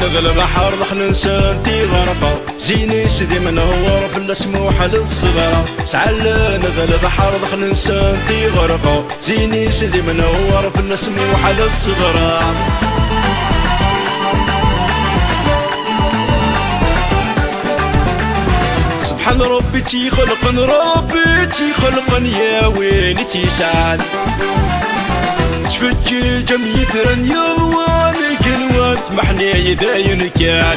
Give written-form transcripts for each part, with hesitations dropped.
نغلب بحر ضخ نسانتي غرقة زيني سيدي منور في السموحة للصغرى سعل نغلب بحر ضخ نسانتي غرقة زيني سيدي منور في السموحة للصغرى سبحان ربي تيخلقن ربي تيخلقن يا ويلي تيسعد تفجي جم يثرن يواني كنوان محني يداين كان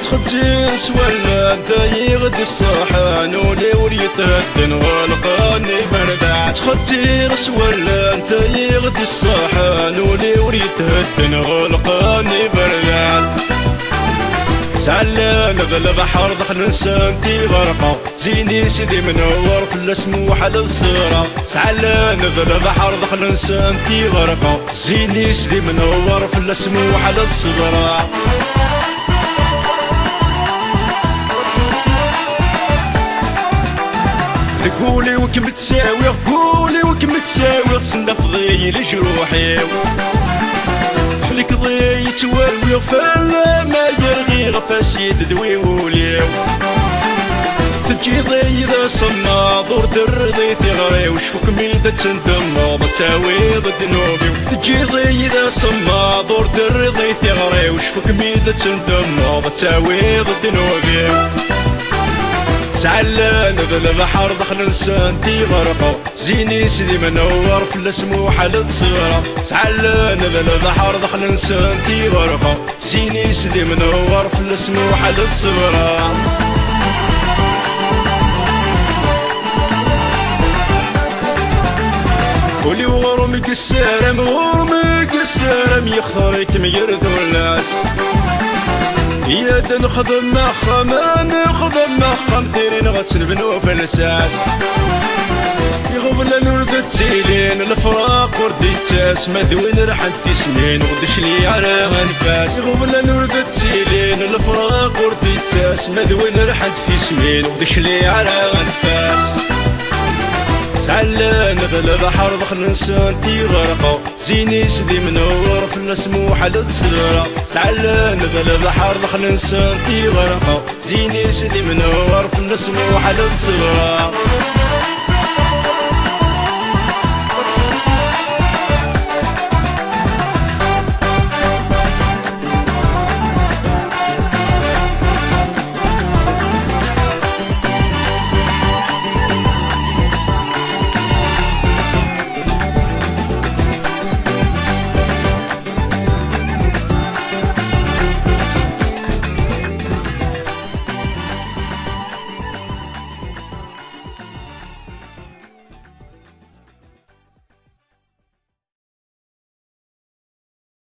تخدي سوالا انت يغدي الصحان ولي وريتهدن غلقاني بردع تخدي سوالا انت يغدي الصحان ولي وريتهدن غلقاني بردع سعلا نغلب بحر دخل نسانتي غرقة زيني سيدي منور في السموحة للصغرى سعلا نغلب بحر دخل نسانتي غرقة زيني سيدي منور في السموحة للصغرى قولي وكم تساوي قولي وكم تساوي تصندف ضي لجروحي حليك ضي توالوي فلا ما يرغي غفاسيد دوي وليو تجي ضي ذا صنا دور درضي ثغري وشفك ميدة تندم بتاوي ضد نوبي تجي ضي ذا صنا دور درضي ثغري وشفك ميدة تندم بتاوي ضد نوبي سعلا نغلب بحر دخل نسانتي غرقة زيني سيدي منور في السموحة للصغرى سعلا نغلب بحر دخل نسانتي غرقة زيني سيدي منور في السموحة للصغرى ولي ورمك السلام ورمك السلام يخطرك ميرث الناس يا نخدم مخم نخدم مخم ثيرين غتنبنو في الاساس يغبل نولد التيلين الفراق وردي التاس مذوين رحت في سنين ودش لي على انفاس يغبل نولد التيلين الفراق وردي التاس مذوين رحت في سنين ودش لي على انفاس سعلا نغلب بحر دخل نسانتي غرقة زيني سيدي منور في السموحة للصغرى سعلا نغلب بحر دخل نسانتي غرقة زيني سيدي منور في السموحة للصغرى